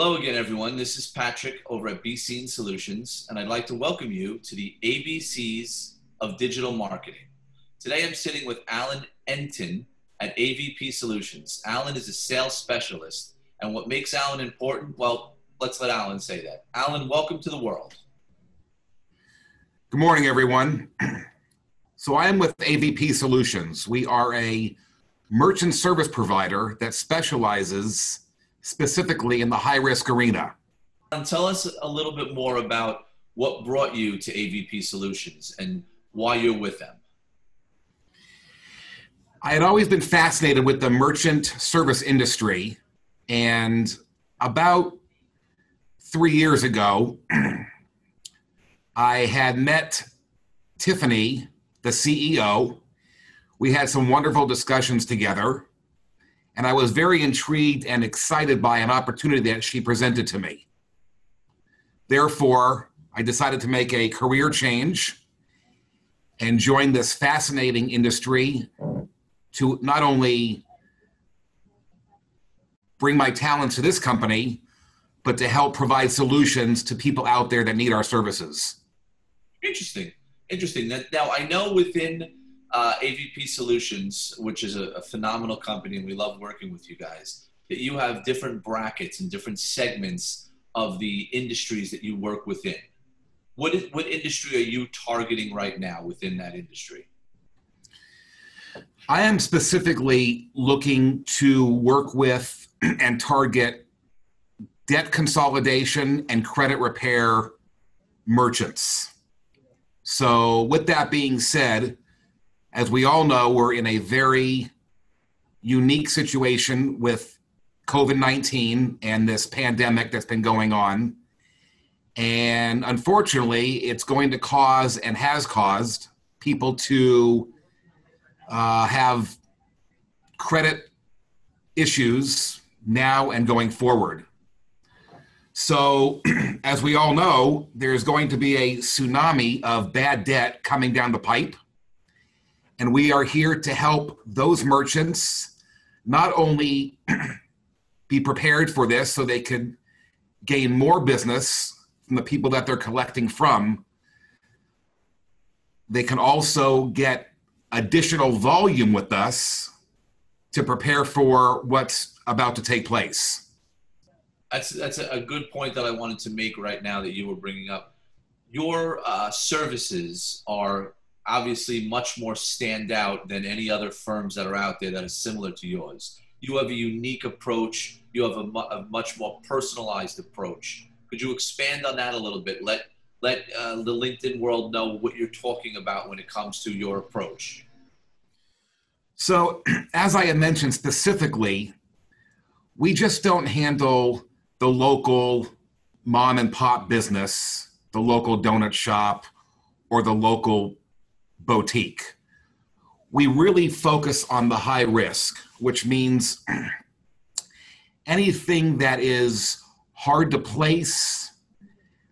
Hello again, everyone. This is Patrick over at BC Solutions, and I'd like to welcome you to the ABCs of Digital Marketing. Today, I'm sitting with Entin at AVP Solutions. Alan is a sales specialist, and what makes Alan important? Well, let's let Alan say that. Alan, welcome to the world. Good morning, everyone. So I am with AVP Solutions. We are a merchant service provider that specializes specifically in the high-risk arena. And tell us a little bit more about what brought you to AVP Solutions and why you're with them. I had always been fascinated with the merchant service industry, and about 3 years ago, I had met Tiffany, the CEO. We had some wonderful discussions together, and I was very intrigued and excited by an opportunity that she presented to me. Therefore, I decided to make a career change and join this fascinating industry to not only bring my talents to this company, but to help provide solutions to people out there that need our services. Interesting. Now, I know within AVP Solutions, which is a phenomenal company, and we love working with you guys, that you have different brackets and different segments of the industries that you work within. What industry are you targeting right now within that industry? I am specifically looking to work with and target debt consolidation and credit repair merchants. So with that being said, as we all know, we're in a very unique situation with COVID-19 and this pandemic that's been going on. And unfortunately, it's going to cause and has caused people to have credit issues now and going forward. So as we all know, there's going to be a tsunami of bad debt coming down the pipe. And we are here to help those merchants not only be prepared for this so they could gain more business from the people that they're collecting from, they can also get additional volume with us to prepare for what's about to take place. That's a good point that I wanted to make right now that you were bringing up. Your services are obviously much more stand out than any other firms that are out there that are similar to yours. You have a unique approach. You have a much more personalized approach. Could you expand on that a little bit? Let the LinkedIn world know what you're talking about when it comes to your approach. So as I had mentioned specifically, we just don't handle the local mom and pop business, the local donut shop, or the local boutique. We really focus on the high risk, which means anything that is hard to place,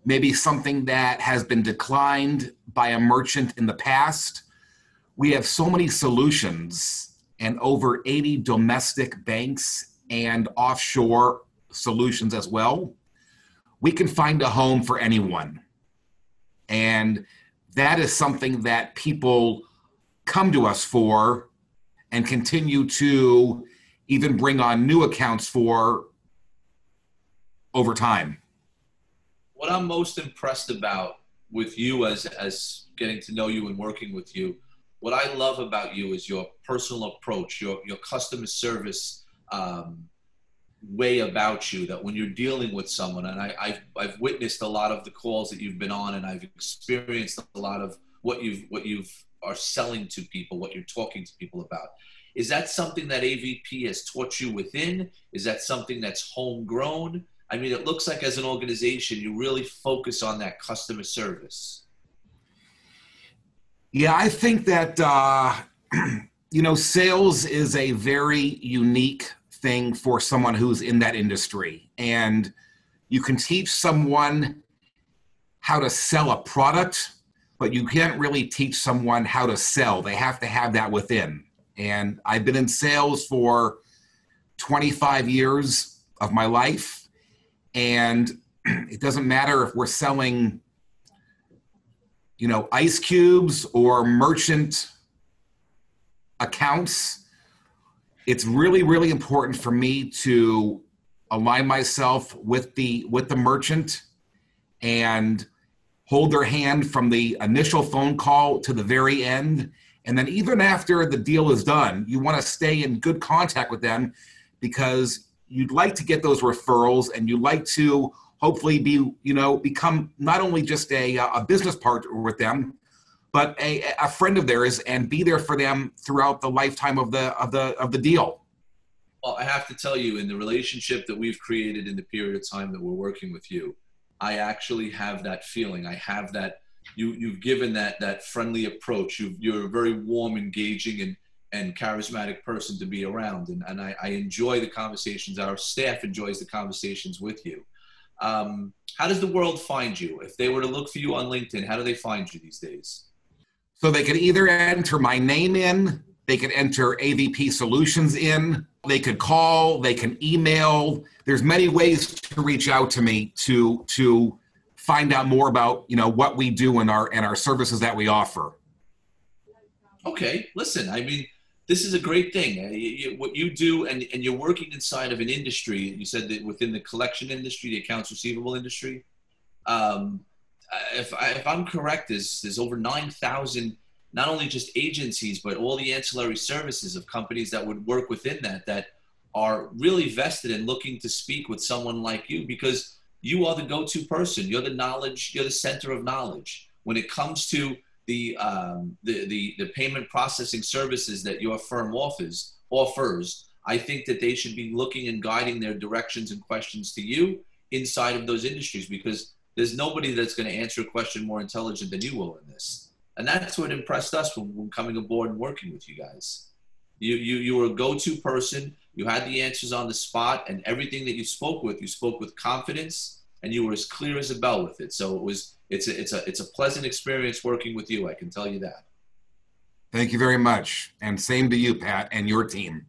maybe something that has been declined by a merchant in the past. We have so many solutions and over 80 domestic banks and offshore solutions as well. We can find a home for anyone. And that is something that people come to us for and continue to even bring on new accounts for over time. What I'm most impressed about with you as getting to know you and working with you, what I love about you is your personal approach, your customer service way about you, that when you're dealing with someone, and I've witnessed a lot of the calls that you've been on, and I've experienced a lot of what you've are selling to people, what you're talking to people about. Is that something that AVP has taught you within? Is that something that's homegrown? I mean, it looks like as an organization, you really focus on that customer service. Yeah, I think that, sales is a very unique thing for someone who's in that industry. And you can teach someone how to sell a product, but you can't really teach someone how to sell. They have to have that within. And I've been in sales for 25 years of my life. And it doesn't matter if we're selling, ice cubes or merchant accounts. It's really, really important for me to align myself with the merchant and hold their hand from the initial phone call to the very end. And then even after the deal is done, you want to stay in good contact with them, because you'd like to get those referrals, and you'd like to hopefully become not only just a business partner with them, but a friend of theirs, and be there for them throughout the lifetime of the deal. Well, I have to tell you, in the relationship that we've created in the period of time that we're working with you, I actually have that feeling. I have that you've given that friendly approach. You're a very warm, engaging, and charismatic person to be around, and I enjoy the conversations. Our staff enjoys the conversations with you. How does the world find you? If they were to look for you on LinkedIn, how do they find you these days? So they could either enter my name in, they could enter AVP Solutions in, they could call, they can email. There's many ways to reach out to me to find out more about what we do and our services that we offer. Okay, listen, I mean, this is a great thing. What you do, and you're working inside of an industry. You said that within the collection industry, the accounts receivable industry. If I'm correct, there's over 9,000, not only just agencies, but all the ancillary services of companies that would work within that are really vested in looking to speak with someone like you, because you are the go-to person. You're the knowledge. You're the center of knowledge when it comes to the payment processing services that your firm offers. I think that they should be looking and guiding their directions and questions to you inside of those industries, because there's nobody that's going to answer a question more intelligent than you will in this. And that's what impressed us when coming aboard and working with you guys. You were a go-to person. You had the answers on the spot, and everything that you spoke with confidence, and you were as clear as a bell with it. So it's a pleasant experience working with you. I can tell you that. Thank you very much. And same to you, Pat, and your team.